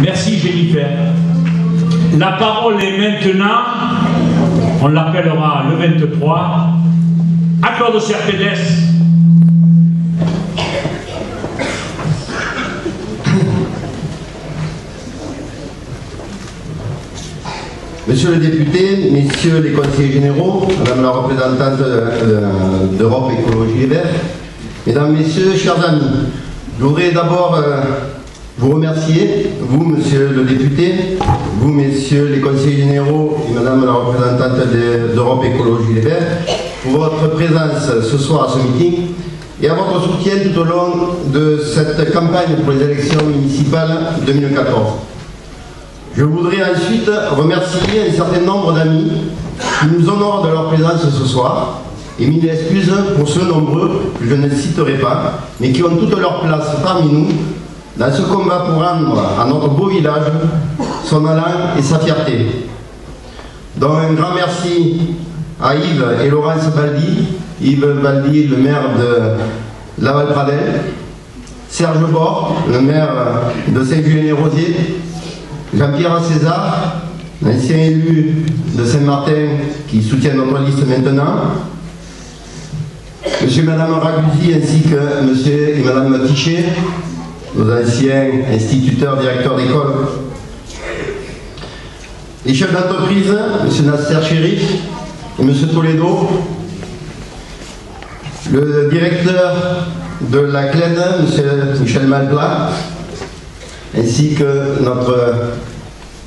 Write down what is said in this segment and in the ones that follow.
Merci Jennifer. La parole est maintenant, on l'appellera le 23, à Claude Serpédès. Monsieur le député, messieurs les conseillers généraux, madame la représentante d'Europe Écologie Les Verts, mesdames, messieurs, chers amis, je voudrais d'abord vous remercier, vous, monsieur le député, vous, messieurs les conseillers généraux et madame la représentante d'Europe Écologie Les Verts, pour votre présence ce soir à ce meeting et à votre soutien tout au long de cette campagne pour les élections municipales 2014. Je voudrais ensuite remercier un certain nombre d'amis qui nous honorent de leur présence ce soir et mille excuses pour ceux nombreux que je ne citerai pas, mais qui ont toute leur place parmi nous dans ce combat pour rendre à notre beau village son allant et sa fierté. Donc un grand merci à Yves et Laurence Baldi, Yves Baldi, le maire de Laval-Pradel, Serge Bord, le maire de Saint-Julien-les-Rosiers, Jean-Pierre César, l'ancien élu de Saint-Martin qui soutient notre liste maintenant, monsieur et madame Ragusi ainsi que monsieur et madame Tichet, nos anciens instituteurs, directeurs d'école, les chefs d'entreprise, monsieur Nasser Chérif et monsieur Toledo, le directeur de la CLEN, monsieur Michel Malplat, ainsi que notre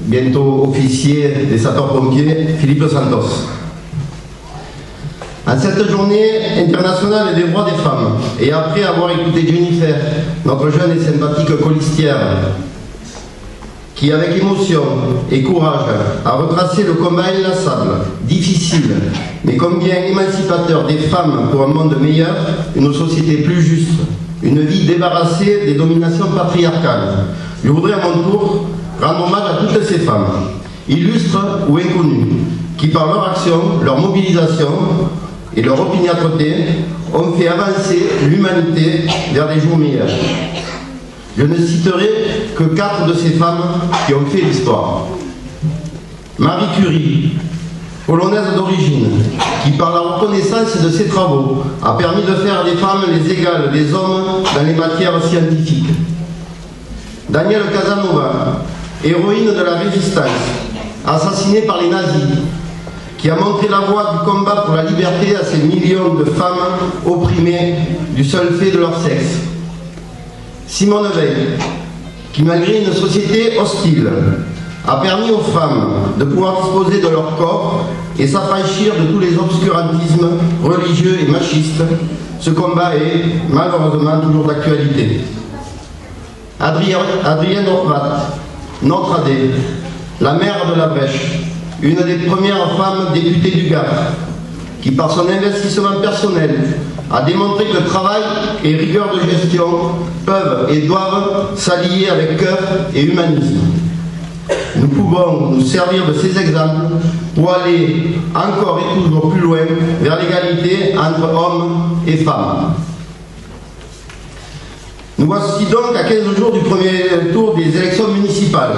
bientôt officier des sapeurs-pompiers, Philippe Santos. En cette journée internationale des droits des femmes, et après avoir écouté Jennifer, notre jeune et sympathique colistière, qui avec émotion et courage a retracé le combat inlassable, difficile, mais combien émancipateur des femmes pour un monde meilleur, une société plus juste, une vie débarrassée des dominations patriarcales, je voudrais à mon tour rendre hommage à toutes ces femmes, illustres ou inconnues, qui par leur action, leur mobilisation et leur opiniâtreté ont fait avancer l'humanité vers des jours meilleurs. Je ne citerai que 4 de ces femmes qui ont fait l'histoire. Marie Curie, polonaise d'origine, qui par la reconnaissance de ses travaux a permis de faire des femmes les égales des hommes dans les matières scientifiques. Daniel Casanova, héroïne de la résistance, assassinée par les nazis, qui a montré la voie du combat pour la liberté à ces millions de femmes opprimées du seul fait de leur sexe. Simone Veil, qui malgré une société hostile, a permis aux femmes de pouvoir disposer de leur corps et s'affranchir de tous les obscurantismes religieux et machistes. Ce combat est malheureusement toujours d'actualité. Adrienne Horvat, notre AD, la mère de la Brèche, une des premières femmes députées du Gard, qui par son investissement personnel a démontré que travail et rigueur de gestion peuvent et doivent s'allier avec cœur et humanisme. Nous pouvons nous servir de ces exemples pour aller encore et toujours plus loin vers l'égalité entre hommes et femmes. Nous voici donc à 15 jours du premier tour des élections municipales.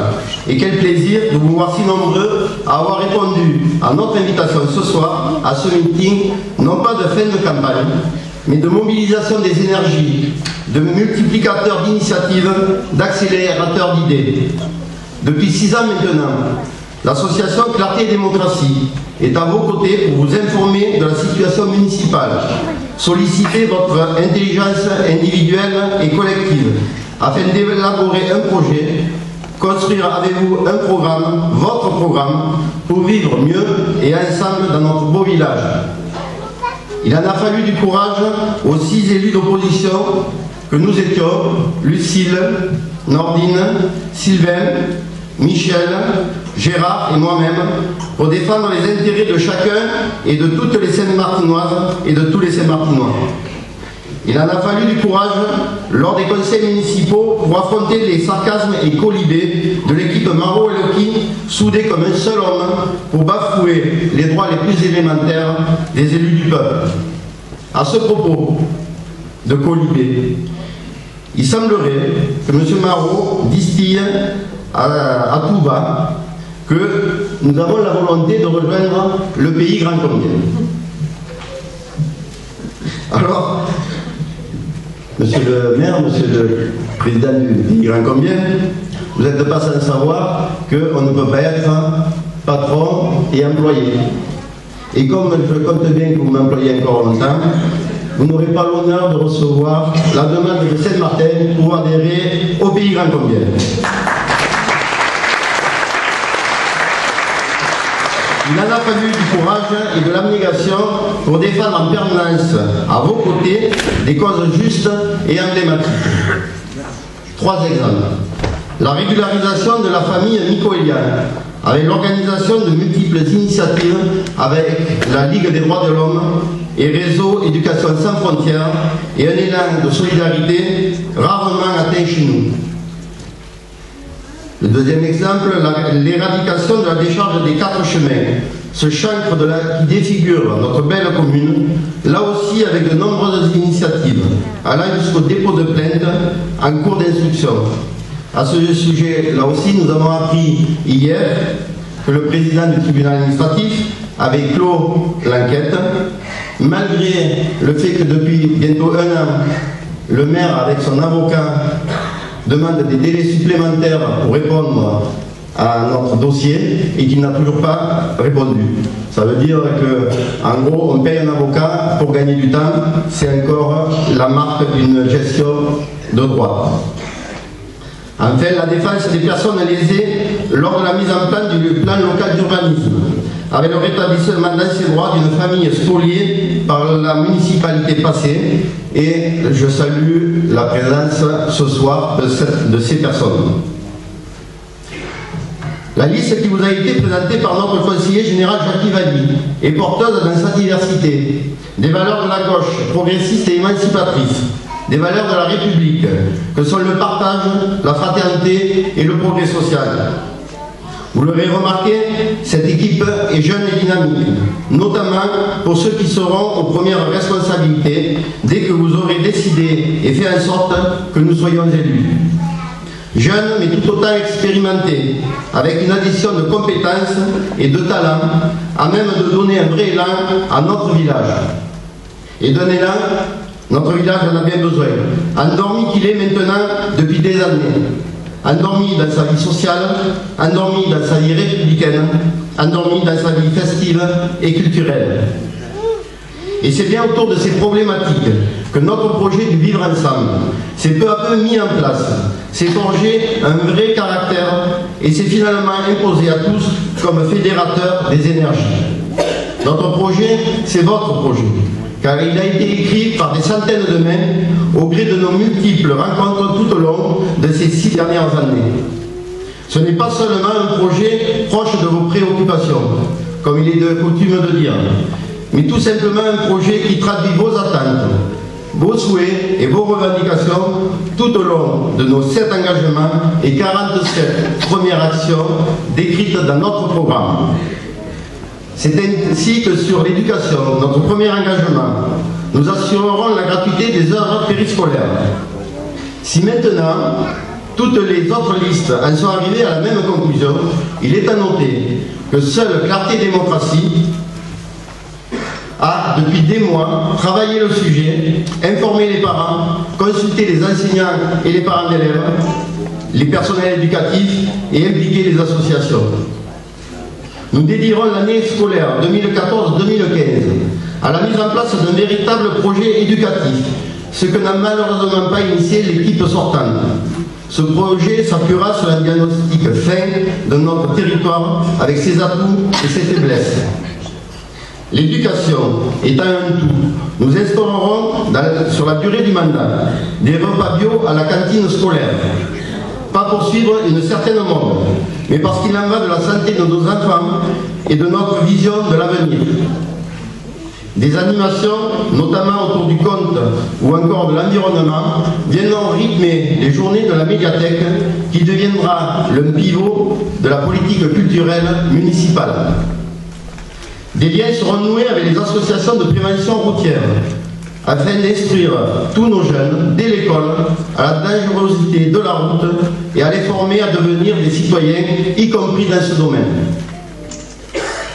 Et quel plaisir de vous voir si nombreux à avoir répondu à notre invitation ce soir à ce meeting, non pas de fin de campagne, mais de mobilisation des énergies, de multiplicateurs d'initiatives, d'accélérateurs d'idées. Depuis 6 ans maintenant, l'association Clarté et Démocratie est à vos côtés pour vous informer de la situation municipale, solliciter votre intelligence individuelle et collective afin d'élaborer un projet, construire avec vous un programme, votre programme, pour vivre mieux et ensemble dans notre beau village. Il en a fallu du courage aux 6 élus d'opposition que nous étions, Lucille, Nordine, Sylvain, Michel, Gérard et moi-même, pour défendre les intérêts de chacun et de toutes les Saint-Martinoises et de tous les Saint-Martinois. Il en a fallu du courage lors des conseils municipaux pour affronter les sarcasmes et colibés de l'équipe Marot-Elki, soudée comme un seul homme pour bafouer les droits les plus élémentaires des élus du peuple. À ce propos de colibés, il semblerait que M. Marot distille à tout va que nous avons la volonté de rejoindre le pays grand combien. Alors, monsieur le maire, monsieur le président du pays grand combien, vous n'êtes pas sans savoir qu'on ne peut pas être patron et employé. Et comme je compte bien que vous m'employez encore longtemps, vous n'aurez pas l'honneur de recevoir la demande de Saint-Martin pour adhérer au pays grand combien. Il en a fallu du courage et de l'abnégation pour défendre en permanence, à vos côtés, des causes justes et emblématiques. 3 exemples. La régularisation de la famille Mikoelian, avec l'organisation de multiples initiatives avec la Ligue des droits de l'homme et Réseau Éducation sans frontières, et un élan de solidarité rarement atteint chez nous. Le deuxième exemple, l'éradication de la décharge des 4 chemins, ce chancre qui défigure notre belle commune, là aussi avec de nombreuses initiatives, allant jusqu'au dépôt de plainte en cours d'instruction. À ce sujet, là aussi, nous avons appris hier que le président du tribunal administratif avait clos l'enquête, malgré le fait que depuis bientôt 1 an, le maire avec son avocat demande des délais supplémentaires pour répondre à notre dossier et qu'il n'a toujours pas répondu. Ça veut dire qu'en gros, on paye un avocat pour gagner du temps, c'est encore la marque d'une gestion de droit. Enfin, la défense des personnes lésées lors de la mise en place du plan local d'urbanisme, avec le rétablissement dans ses droits d'une famille spoliée par la municipalité passée, et je salue la présence ce soir de ces personnes. La liste qui vous a été présentée par notre conseiller général Jacques Valli est porteuse dans sa diversité, des valeurs de la gauche progressiste et émancipatrice, des valeurs de la République, que sont le partage, la fraternité et le progrès social. Vous l'aurez remarqué, cette équipe est jeune et dynamique, notamment pour ceux qui seront aux premières responsabilités dès que vous aurez décidé et fait en sorte que nous soyons élus. Jeunes mais tout autant expérimentés, avec une addition de compétences et de talents, à même de donner un vrai élan à notre village. Et d'un élan, notre village en a bien besoin, endormi qu'il est maintenant depuis des années. Endormi dans sa vie sociale, endormi dans sa vie républicaine, endormi dans sa vie festive et culturelle. Et c'est bien autour de ces problématiques que notre projet du vivre ensemble s'est peu à peu mis en place, s'est forgé un vrai caractère et s'est finalement imposé à tous comme fédérateur des énergies. Notre projet, c'est votre projet, car il a été écrit par des centaines de mains au gré de nos multiples rencontres tout au long de ces 6 dernières années. Ce n'est pas seulement un projet proche de vos préoccupations, comme il est de coutume de dire, mais tout simplement un projet qui traduit vos attentes, vos souhaits et vos revendications tout au long de nos 7 engagements et 47 premières actions décrites dans notre programme. C'est ainsi que sur l'éducation, notre premier engagement, nous assurerons la gratuité des heures périscolaires. Si maintenant, toutes les autres listes en sont arrivées à la même conclusion, il est à noter que seule Clarté Démocratie a, depuis des mois, travaillé le sujet, informé les parents, consulté les enseignants et les parents d'élèves, les personnels éducatifs et impliqué les associations. Nous dédierons l'année scolaire 2014-2015 à la mise en place d'un véritable projet éducatif, ce que n'a malheureusement pas initié l'équipe sortante. Ce projet s'appuiera sur un diagnostic fin de notre territoire avec ses atouts et ses faiblesses. L'éducation étant un tout, nous instaurerons sur la durée du mandat des repas bio à la cantine scolaire. Pas pour suivre une certaine mode, mais parce qu'il en va de la santé de nos enfants et de notre vision de l'avenir. Des animations, notamment autour du conte ou encore de l'environnement, viendront rythmer les journées de la médiathèque qui deviendra le pivot de la politique culturelle municipale. Des liens seront noués avec les associations de prévention routière, afin d'instruire tous nos jeunes, dès l'école, à la dangerosité de la route et à les former à devenir des citoyens, y compris dans ce domaine.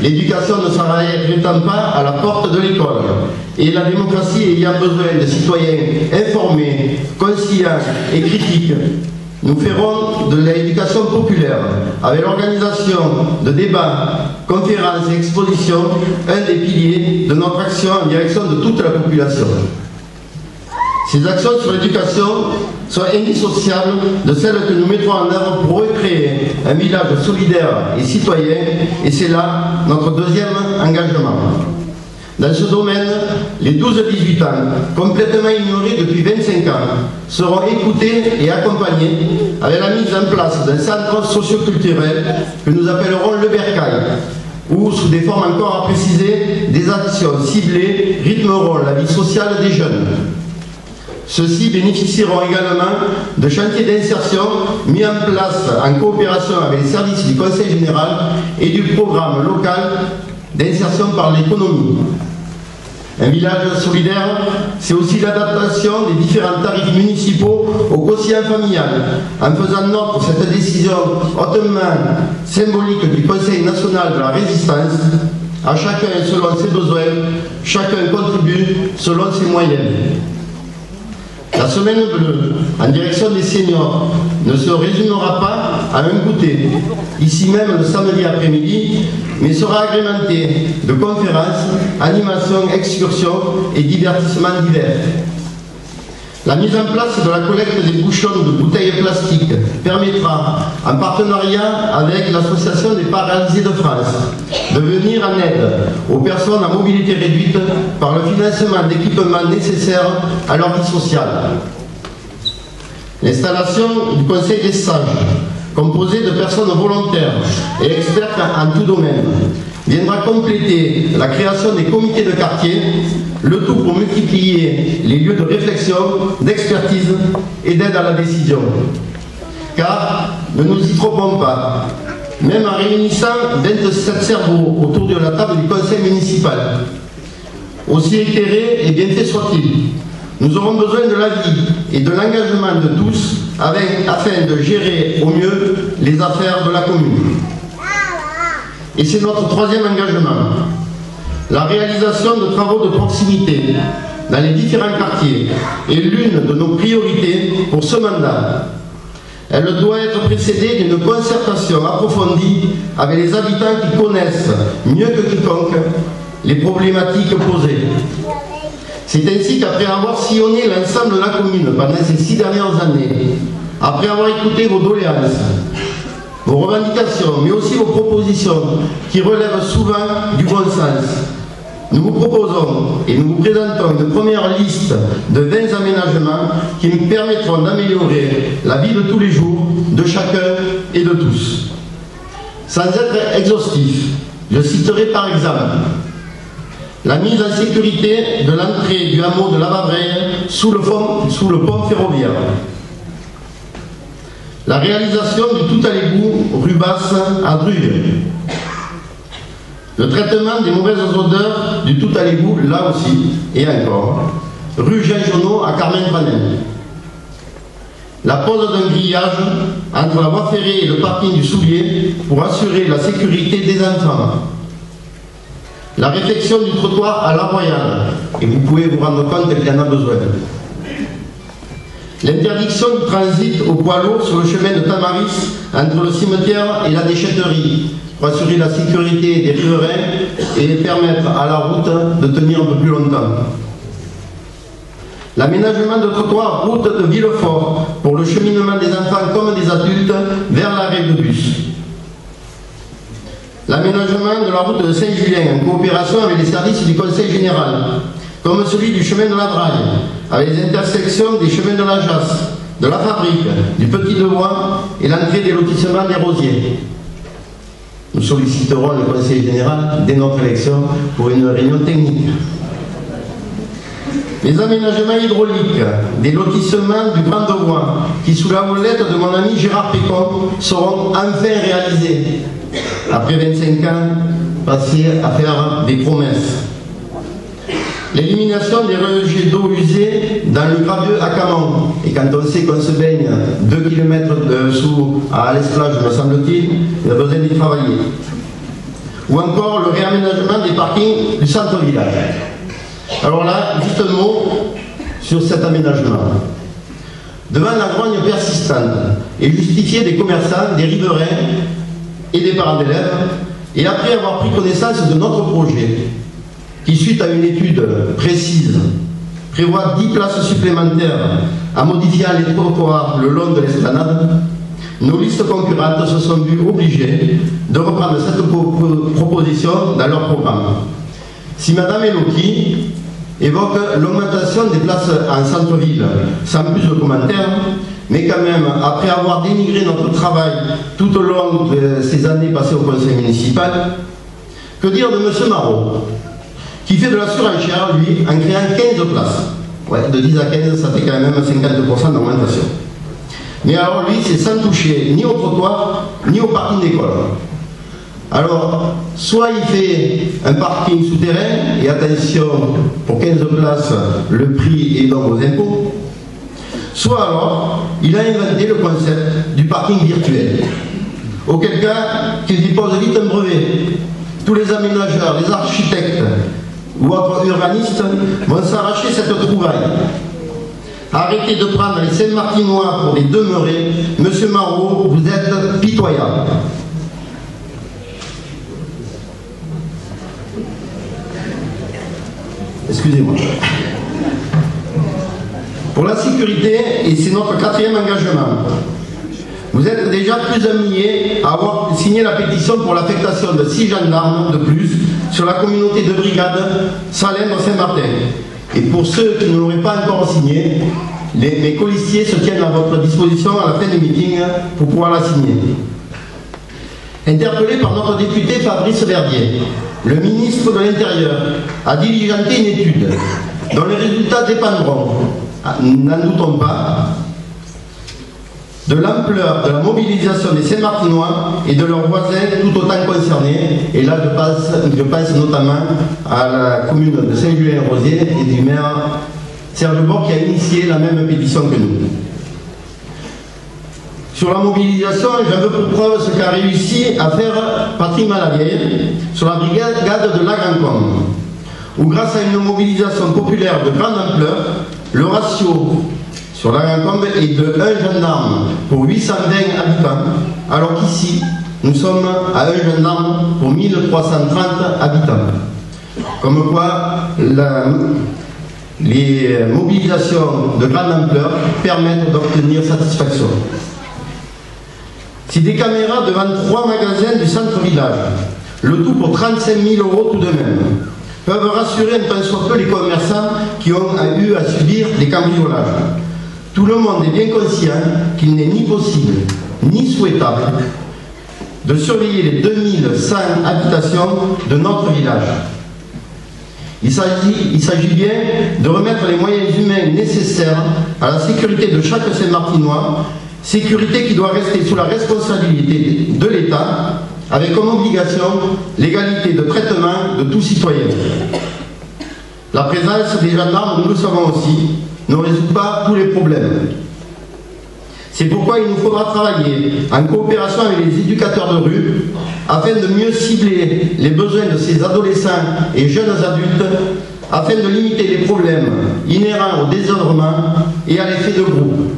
L'éducation ne s'arrêtant pas à la porte de l'école, et la démocratie ayant besoin de citoyens informés, conscients et critiques, nous ferons de l'éducation populaire, avec l'organisation de débats, conférences et expositions, un des piliers de notre action en direction de toute la population. Ces actions sur l'éducation sont indissociables de celles que nous mettrons en œuvre pour recréer un village solidaire et citoyen, et c'est là notre deuxième engagement. Dans ce domaine, les 12-18 ans, complètement ignorés depuis 25 ans, seront écoutés et accompagnés avec la mise en place d'un centre socio-culturel que nous appellerons le Bercail, où, sous des formes encore à préciser, des actions ciblées rythmeront la vie sociale des jeunes. Ceux-ci bénéficieront également de chantiers d'insertion mis en place en coopération avec les services du Conseil général et du programme local d'insertion par l'économie. Un village solidaire, c'est aussi l'adaptation des différents tarifs municipaux au quotient familial, en faisant nôtre cette décision hautement symbolique du Conseil national de la résistance. À chacun selon ses besoins, chacun contribue selon ses moyens. La semaine bleue, en direction des seniors, ne se résumera pas à un goûter, ici même le samedi après-midi, mais sera agrémentée de conférences, animations, excursions et divertissements divers. La mise en place de la collecte des bouchons de bouteilles plastiques permettra, en partenariat avec l'Association des paralysés de France, de venir en aide aux personnes à mobilité réduite par le financement d'équipements nécessaires à leur vie sociale. L'installation du Conseil des sages, composé de personnes volontaires et expertes en tout domaine, viendra compléter la création des comités de quartier, le tout pour multiplier les lieux de réflexion, d'expertise et d'aide à la décision. Car, ne nous y trompons pas, même en réunissant 27 cerveaux autour de la table du conseil municipal, aussi éclairés et bien faits soit-il, nous aurons besoin de l'avis et de l'engagement de tous afin de gérer au mieux les affaires de la commune. Et c'est notre troisième engagement, la réalisation de travaux de proximité dans les différents quartiers est l'une de nos priorités pour ce mandat. Elle doit être précédée d'une concertation approfondie avec les habitants qui connaissent mieux que quiconque les problématiques posées. C'est ainsi qu'après avoir sillonné l'ensemble de la commune pendant ces 6 dernières années, après avoir écouté vos doléances, vos revendications, mais aussi vos propositions qui relèvent souvent du bon sens, nous vous proposons et nous vous présentons une première liste de 20 aménagements qui nous permettront d'améliorer la vie de tous les jours de chacun et de tous. Sans être exhaustif, je citerai par exemple la mise en sécurité de l'entrée du hameau de Lavavreille sous le pont ferroviaire, la réalisation du tout à l'égout rue Basse à Drugue, le traitement des mauvaises odeurs du tout à l'égout là aussi et encore, rue Jean Jonot à Carmen-Panen, la pose d'un grillage entre la voie ferrée et le parking du Soulier pour assurer la sécurité des enfants, la réfection du trottoir à La Royale, et vous pouvez vous rendre compte qu'il y en a besoin. L'interdiction du transit au poids lourd sur le chemin de Tamaris entre le cimetière et la déchetterie pour assurer la sécurité des riverains et permettre à la route de tenir un peu plus longtemps. L'aménagement de trottoirs route de Villefort pour le cheminement des enfants comme des adultes vers l'arrêt de bus. L'aménagement de la route de Saint-Julien en coopération avec les services du Conseil général, comme celui du chemin de la Draille, avec les intersections des chemins de la Jasse, de la Fabrique, du Petit Devois et l'entrée des lotissements des Rosiers. Nous solliciterons le Conseil général dès notre élection pour une réunion technique. Les aménagements hydrauliques des lotissements du Grand Devois, qui sous la houlette de mon ami Gérard Pécon seront enfin réalisés, après 25 ans passés à faire des promesses. l'élimination des rejets d'eau usée dans le gravieux à Camon. Et quand on sait qu'on se baigne 2 km dessous à l'Esplage, me semble-t-il, il a besoin d'y travailler. Ou encore le réaménagement des parkings du centre-village. Alors là, juste un mot sur cet aménagement. Devant la grogne persistante et justifiée des commerçants, des riverains et des parents d'élèves, et après avoir pris connaissance de notre projet, qui suite à une étude précise, prévoit 10 places supplémentaires en modifiant les trottoirs le long de l'esplanade, nos listes concurrentes se sont vues obligées de reprendre cette proposition dans leur programme. Si Mme Eloki évoque l'augmentation des places en centre-ville, sans plus de commentaires, mais quand même, après avoir dénigré notre travail tout au long de ces années passées au conseil municipal, que dire de M. Marot, qui fait de la surenchère, lui, en créant 15 places. Ouais, de 10 à 15, ça fait quand même 50% d'augmentation. Mais alors lui, c'est sans toucher ni au trottoir, ni au parking d'école. Alors, soit il fait un parking souterrain, et attention, pour 15 places, le prix est dans vos impôts, soit alors, il a inventé le concept du parking virtuel. Auquel cas, qu'il dépose vite un brevet. Tous les aménageurs, les architectes ou autres urbanistes vont s'arracher cette trouvaille. Arrêtez de prendre les Saint-Martinois pour les demeurés. Monsieur Marot, vous êtes pitoyable. Excusez-moi. Pour la sécurité, et c'est notre 4e engagement, vous êtes déjà plus d'un millier à avoir signé la pétition pour l'affectation de 6 gendarmes de plus sur la communauté de brigade Salindre-Saint-Martin. Et pour ceux qui ne l'auraient pas encore signé, mes colistiers se tiennent à votre disposition à la fin du meeting pour pouvoir la signer. Interpellé par notre député Fabrice Verdier, le ministre de l'Intérieur a diligenté une étude dont les résultats dépendront, n'en doutons pas, de l'ampleur de la mobilisation des Saint-Martinois et de leurs voisins tout autant concernés. Et là, je pense notamment à la commune de Saint-Julien-Rosier et du maire Serge Bord qui a initié la même pétition que nous. Sur la mobilisation, j'en veux pour preuve ce qu'a réussi à faire Patrick Malavieille sur la brigade de Lagancombe, où grâce à une mobilisation populaire de grande ampleur, le ratio sur Lagancombe est de 1 gendarme pour 820 habitants, alors qu'ici, nous sommes à 1 gendarme pour 1330 habitants. Comme quoi, les mobilisations de grande ampleur permettent d'obtenir satisfaction. Si des caméras devant 3 magasins du centre-village, le tout pour 35 000 € tout de même, peuvent rassurer un tant soit peu les commerçants qui ont eu à subir des cambriolages, tout le monde est bien conscient qu'il n'est ni possible, ni souhaitable de surveiller les 2100 habitations de notre village. Il s'agit bien de remettre les moyens humains nécessaires à la sécurité de chaque Saint-Martinois, sécurité qui doit rester sous la responsabilité de l'État, avec comme obligation l'égalité de traitement de tout citoyen. La présence des gendarmes, nous le savons aussi, ne résout pas tous les problèmes. C'est pourquoi il nous faudra travailler en coopération avec les éducateurs de rue afin de mieux cibler les besoins de ces adolescents et jeunes adultes, afin de limiter les problèmes inhérents au désordre et à l'effet de groupe.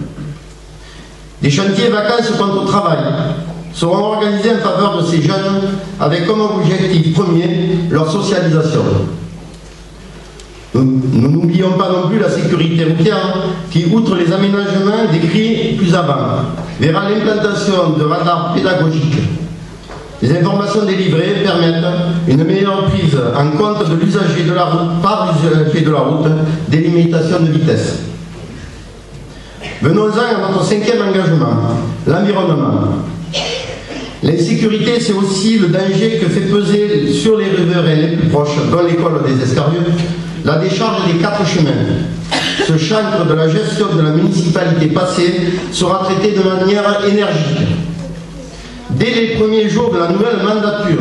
Des chantiers vacances contre travail seront organisés en faveur de ces jeunes avec comme objectif premier leur socialisation. Nous n'oublions pas non plus la sécurité routière qui, outre les aménagements décrits plus avant, verra l'implantation de radars pédagogiques. Les informations délivrées permettent une meilleure prise en compte de l'usager de la route par l'usager de la route des limitations de vitesse. Venons-en à notre 5e engagement, l'environnement. L'insécurité, c'est aussi le danger que fait peser sur les riverains les plus proches, dont l'école des Escarieux, la décharge des 4 chemins. Ce chancre de la gestion de la municipalité passée sera traité de manière énergique. Dès les premiers jours de la nouvelle mandature,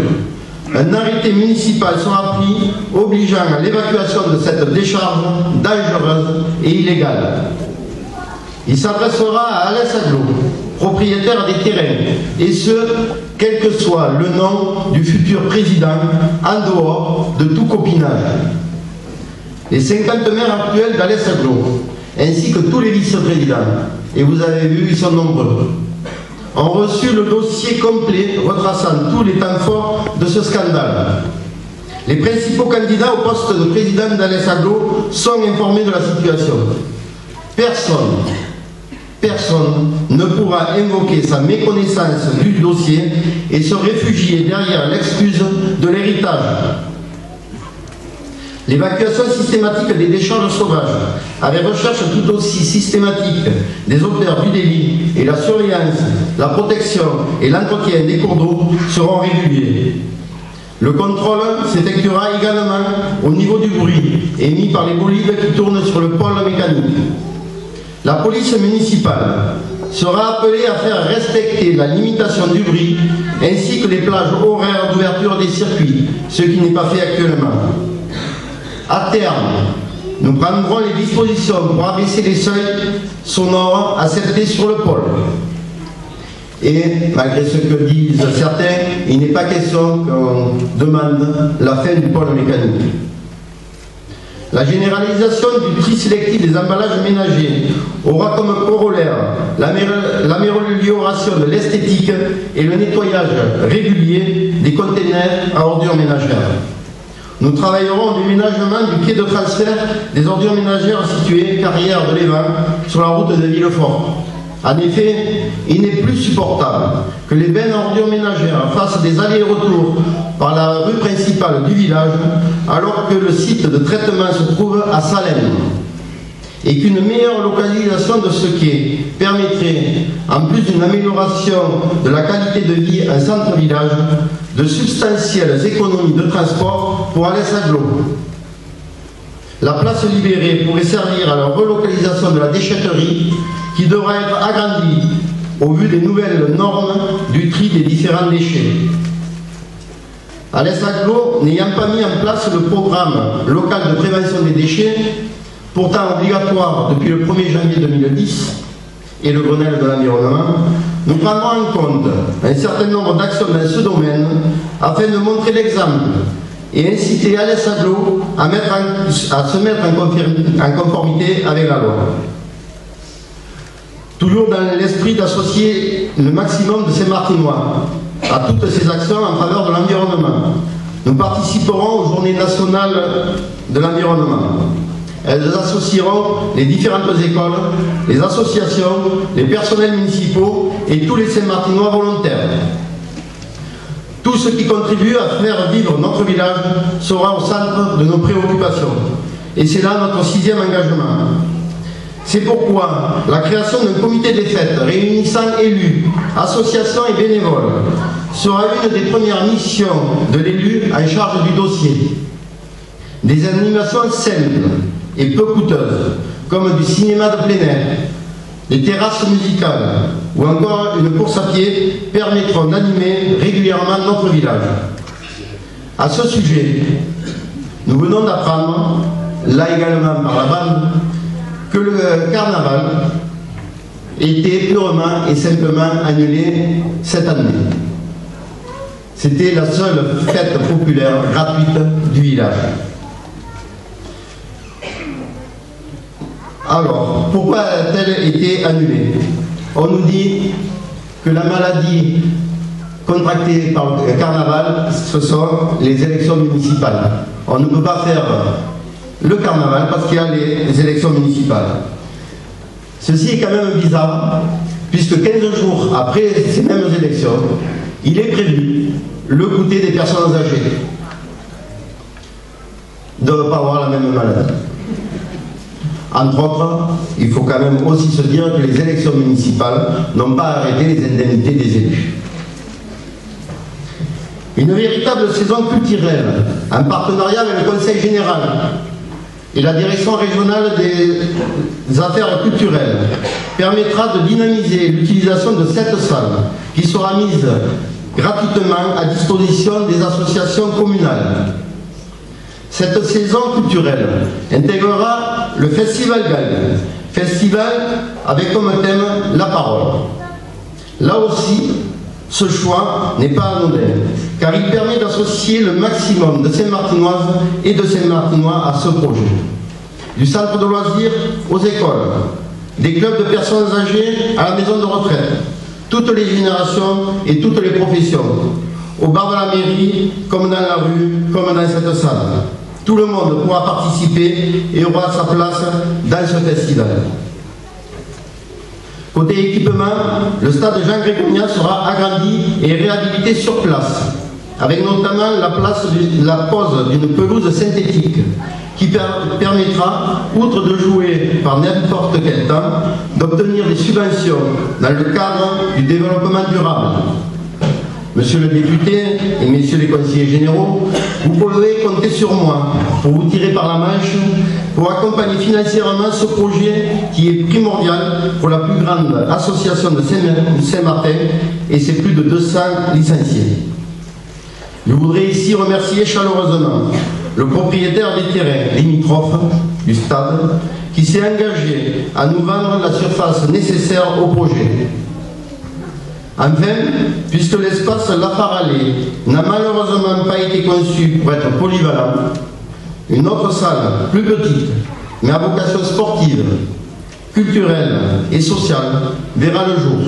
un arrêté municipal sera pris obligeant à l'évacuation de cette décharge dangereuse et illégale. Il s'adressera à Alès Aglo, propriétaire des terrains, et ce, quel que soit le nom du futur président, en dehors de tout copinage. Les 50 maires actuels d'Alès Aglo, ainsi que tous les vice-présidents, et vous avez vu, ils sont nombreux, ont reçu le dossier complet retraçant tous les temps forts de ce scandale. Les principaux candidats au poste de président d'Alès Aglo sont informés de la situation. Personne ne pourra invoquer sa méconnaissance du dossier et se réfugier derrière l'excuse de l'héritage. L'évacuation systématique des décharges sauvages, avec recherche tout aussi systématique des auteurs du délit et la surveillance, la protection et l'entretien des cours d'eau seront réguliers. Le contrôle s'effectuera également au niveau du bruit émis par les bolides qui tournent sur le pôle mécanique. La police municipale sera appelée à faire respecter la limitation du bruit ainsi que les plages horaires d'ouverture des circuits, ce qui n'est pas fait actuellement. À terme, nous prendrons les dispositions pour abaisser les seuils sonores acceptés sur le pôle. Et malgré ce que disent certains, il n'est pas question qu'on demande la fin du pôle mécanique. La généralisation du tri sélectif des emballages ménagers aura comme corollaire l'amélioration de l'esthétique et le nettoyage régulier des conteneurs à ordures ménagères. Nous travaillerons au déménagement du quai de transfert des ordures ménagères situé carrière de l'Évan sur la route de Villefort. En effet, il n'est plus supportable que les bennes à ordures ménagères fassent des allers-retours par la rue principale du village alors que le site de traitement se trouve à Salem et qu'une meilleure localisation de ce quai permettrait, en plus d'une amélioration de la qualité de vie en centre-village, de substantielles économies de transport pour Alès Aglo. La place libérée pourrait servir à la relocalisation de la déchetterie qui devra être agrandie au vu des nouvelles normes du tri des différents déchets. Alès Aglo n'ayant pas mis en place le programme local de prévention des déchets, pourtant obligatoire depuis le 1er janvier 2010, et le Grenelle de l'environnement, nous prendrons en compte un certain nombre d'actions dans ce domaine afin de montrer l'exemple et inciter Alès Aglo à se mettre en conformité avec la loi. Toujours dans l'esprit d'associer le maximum de ces Martinois à toutes ces actions en faveur de l'environnement, nous participerons aux Journées nationales de l'environnement. Elles associeront les différentes écoles, les associations, les personnels municipaux et tous les Saint-Martinois volontaires. Tout ce qui contribue à faire vivre notre village sera au centre de nos préoccupations. Et c'est là notre 6e engagement. C'est pourquoi la création d'un comité des fêtes réunissant élus, associations et bénévoles sera une des premières missions de l'élu en charge du dossier. Des animations simples et peu coûteuses, comme du cinéma de plein air, des terrasses musicales ou encore une course à pied permettront d'animer régulièrement notre village. À ce sujet, nous venons d'apprendre, là également par la bande, que le carnaval était purement et simplement annulé cette année. C'était la seule fête populaire gratuite du village. Alors, pourquoi a-t-elle été annulée? On nous dit que la maladie contractée par le carnaval, ce sont les élections municipales. On ne peut pas faire le carnaval parce qu'il y a les élections municipales. Ceci est quand même bizarre, puisque 15 jours après ces mêmes élections, il est prévu le goûter des personnes âgées de ne pas avoir la même maladie. Entre autres, il faut quand même aussi se dire que les élections municipales n'ont pas arrêté les indemnités des élus. Une véritable saison culturelle, en partenariat avec le Conseil général et la Direction régionale des affaires culturelles, permettra de dynamiser l'utilisation de cette salle qui sera mise gratuitement à disposition des associations communales. Cette saison culturelle intégrera le Festival Galles, festival avec comme thème la parole. Là aussi, ce choix n'est pas anodin, car il permet d'associer le maximum de Saint-Martinoises et de Saint-Martinois à ce projet. Du centre de loisirs aux écoles, des clubs de personnes âgées à la maison de retraite, toutes les générations et toutes les professions, au bar de la mairie, comme dans la rue, comme dans cette salle. Tout le monde pourra participer et aura sa place dans ce festival. Côté équipement, le stade Jean Grégorien sera agrandi et réhabilité sur place, avec notamment la pose d'une pelouse synthétique qui permettra, outre de jouer par n'importe quel temps, d'obtenir des subventions dans le cadre du développement durable. Monsieur le député et messieurs les conseillers généraux, vous pouvez compter sur moi pour vous tirer par la manche, pour accompagner financièrement ce projet qui est primordial pour la plus grande association de Saint-Martin et ses plus de 200 licenciés. Je voudrais ici remercier chaleureusement le propriétaire des terrains limitrophes du stade qui s'est engagé à nous vendre la surface nécessaire au projet. Enfin, puisque l'espace Lafarallée n'a malheureusement pas été conçu pour être polyvalent, une autre salle, plus petite, mais à vocation sportive, culturelle et sociale, verra le jour.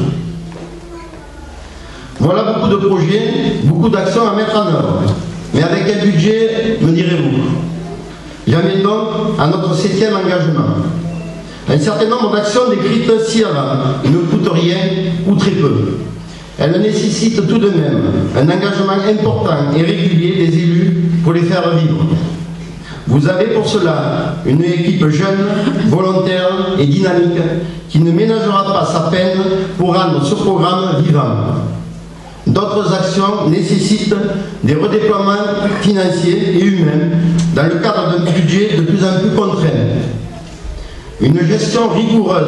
Voilà beaucoup de projets, beaucoup d'actions à mettre en œuvre, mais avec un budget, me direz-vous. J'amène donc à notre 7e engagement. Un certain nombre d'actions décrites ci-avant ne coûtent rien ou très peu. Elles nécessitent tout de même un engagement important et régulier des élus pour les faire vivre. Vous avez pour cela une équipe jeune, volontaire et dynamique qui ne ménagera pas sa peine pour rendre ce programme vivant. D'autres actions nécessitent des redéploiements financiers et humains dans le cadre d'un budget de plus en plus contraint. Une gestion rigoureuse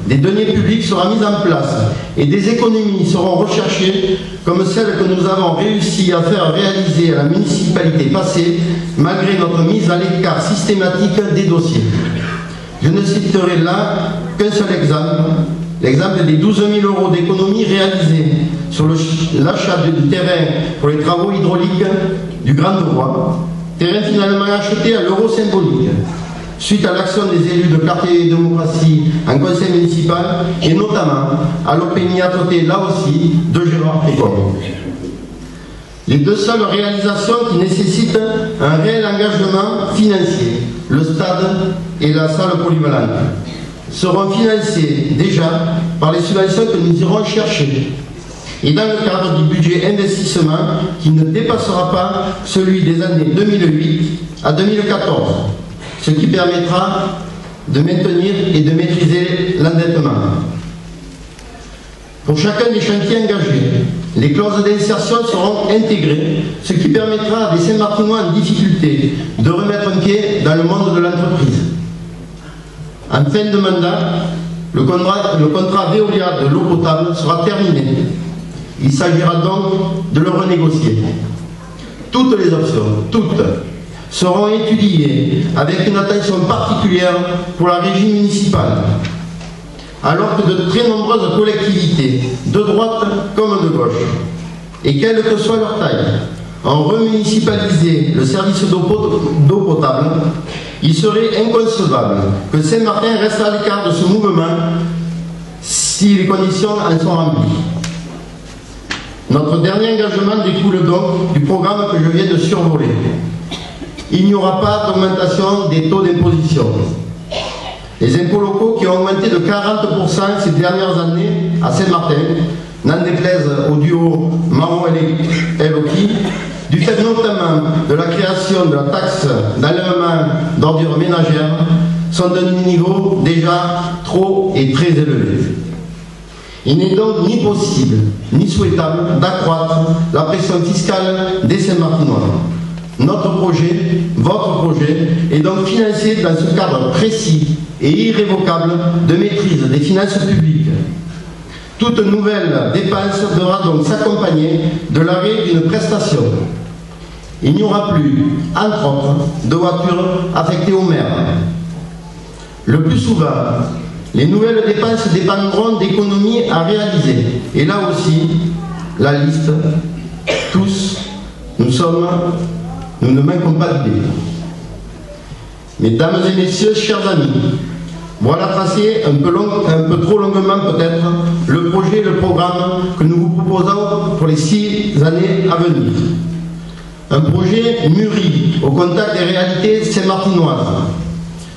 des deniers publics sera mise en place et des économies seront recherchées comme celles que nous avons réussi à faire réaliser à la municipalité passée malgré notre mise à l'écart systématique des dossiers. Je ne citerai là qu'un seul exemple, l'exemple des 12 000 € d'économies réalisées sur l'achat du terrain pour les travaux hydrauliques du Grand Droit, terrain finalement acheté à l'euro symbolique, suite à l'action des élus de Clarté et Démocratie en conseil municipal et notamment à l'opiniâtreté là aussi de Gérard Pécon. Les deux seules réalisations qui nécessitent un réel engagement financier, le stade et la salle polyvalente, seront financées déjà par les subventions que nous irons chercher et dans le cadre du budget investissement qui ne dépassera pas celui des années 2008 à 2014. Ce qui permettra de maintenir et de maîtriser l'endettement. Pour chacun des chantiers engagés, les clauses d'insertion seront intégrées, ce qui permettra à des Saint-Martinois en difficulté de remettre un pied dans le monde de l'entreprise. En fin de mandat, le contrat Veolia de l'eau potable sera terminé. Il s'agira donc de le renégocier. Toutes les options, toutes, seront étudiées avec une attention particulière pour la régie municipale, alors que de très nombreuses collectivités, de droite comme de gauche, et quelle que soit leur taille, ont remunicipalisé le service d'eau potable, il serait inconcevable que Saint-Martin reste à l'écart de ce mouvement si les conditions en sont remplies. Notre dernier engagement découle donc du programme que je viens de survoler. Il n'y aura pas d'augmentation des taux d'imposition. Les impôts locaux qui ont augmenté de 40% ces dernières années à Saint-Martin, n'en déplaise au duo Maro-Eloki, du fait notamment de la création de la taxe d'enlèvement d'ordures ménagères, sont d'un niveau déjà trop et très élevé. Il n'est donc ni possible ni souhaitable d'accroître la pression fiscale des Saint-Martinois. Notre projet, votre projet, est donc financé dans ce cadre précis et irrévocable de maîtrise des finances publiques. Toute nouvelle dépense devra donc s'accompagner de l'arrêt d'une prestation. Il n'y aura plus, entre autres, de voitures affectées aux maires. Le plus souvent, les nouvelles dépenses dépendront d'économies à réaliser. Et là aussi, la liste, tous, nous ne manquons pas d'idées. Mesdames et messieurs, chers amis, voilà tracé un peu trop longuement peut-être le projet et le programme que nous vous proposons pour les 6 années à venir. Un projet mûri au contact des réalités saint-martinoises.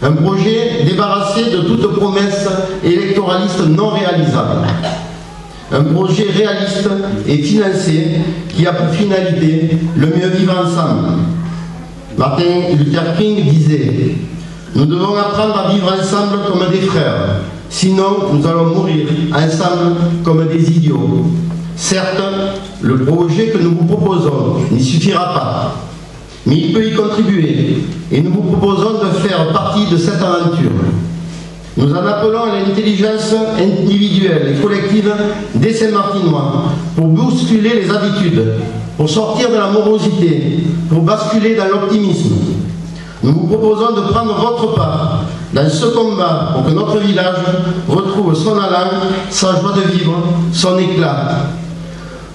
Un projet débarrassé de toute promesse électoraliste non réalisable. Un projet réaliste et financé qui a pour finalité le mieux vivre ensemble. Martin Luther King disait « Nous devons apprendre à vivre ensemble comme des frères, sinon nous allons mourir ensemble comme des idiots. » Certes, le projet que nous vous proposons n'y suffira pas, mais il peut y contribuer et nous vous proposons de faire partie de cette aventure. Nous en appelons à l'intelligence individuelle et collective des Saint-Martinois pour bousculer les habitudes, pour sortir de la morosité, pour basculer dans l'optimisme. Nous vous proposons de prendre votre part dans ce combat pour que notre village retrouve son allant, sa joie de vivre, son éclat.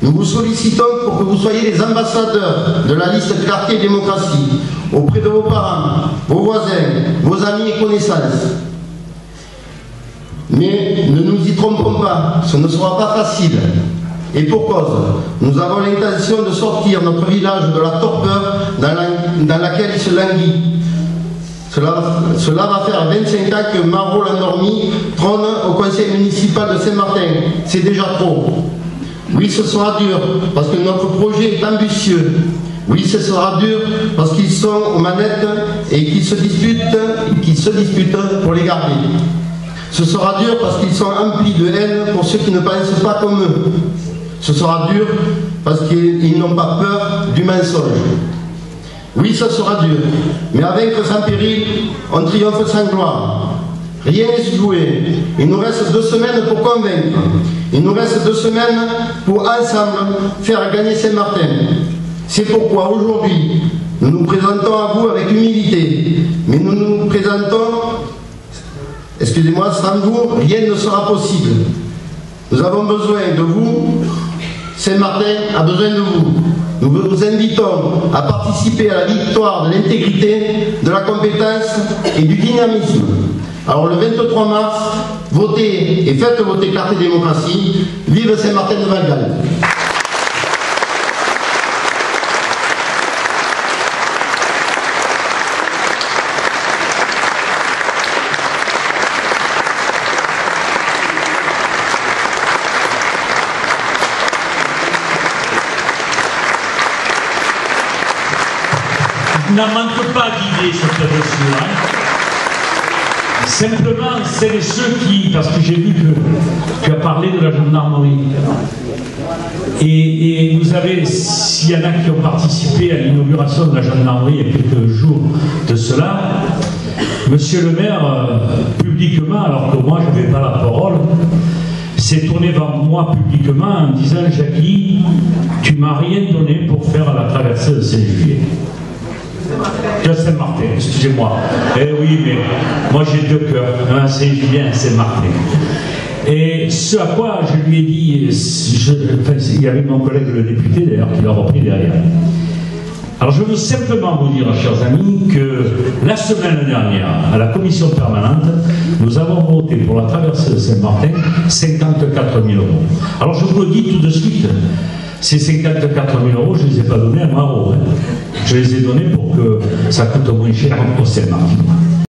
Nous vous sollicitons pour que vous soyez les ambassadeurs de la liste Clarté et Démocratie auprès de vos parents, vos voisins, vos amis et connaissances. Mais ne nous y trompons pas, ce ne sera pas facile. Et pour cause, nous avons l'intention de sortir notre village de la torpeur dans laquelle il se languit. Cela va faire 25 ans que Marot l'endormi trône au conseil municipal de Saint-Martin. C'est déjà trop. Oui, ce sera dur, parce que notre projet est ambitieux. Oui, ce sera dur, parce qu'ils sont aux manettes et qu'ils se disputent pour les garder. Ce sera dur parce qu'ils sont emplis de haine pour ceux qui ne pensent pas comme eux. Ce sera dur parce qu'ils n'ont pas peur du mensonge. Oui, ce sera dur, mais à vaincre sans péril, on triomphe sans gloire. Rien n'est joué. Il nous reste 2 semaines pour convaincre. Il nous reste 2 semaines pour ensemble faire gagner Saint-Martin. C'est pourquoi aujourd'hui, nous nous présentons à vous avec humilité, mais nous nous présentons, excusez-moi, sans vous, rien ne sera possible. Nous avons besoin de vous, Saint-Martin a besoin de vous. Nous vous invitons à participer à la victoire de l'intégrité, de la compétence et du dynamisme. Alors le 23 mars, votez et faites voter Clarté et Démocratie. Vive Saint-Martin de Val-Gall. Il n'en manque pas d'idées sur cette reçue. Simplement, c'est ceux qui, parce que j'ai vu que tu as parlé de la gendarmerie, et vous avez, s'il y en a qui ont participé à l'inauguration de la gendarmerie il y a quelques jours de cela, monsieur le maire, publiquement, alors que moi je n'avais pas la parole, s'est tourné vers moi publiquement en disant « Jackie, tu m'as rien donné pour faire la traversée de Saint-Julier ». De Saint-Martin, excusez-moi. Eh oui, mais moi j'ai 2 cœurs, un Saint-Julien et un Saint-Martin. Et ce à quoi je lui ai dit, il y avait mon collègue le député d'ailleurs qui l'a repris derrière. Alors je veux simplement vous dire, chers amis, que la semaine dernière, à la commission permanente, nous avons voté pour la traversée de Saint-Martin 54 000 €. Alors je vous le dis tout de suite, ces 54 000 €, je ne les ai pas donnés à Marot. Hein. Je les ai donnés pour que ça coûte moins cher au Saint-Martin.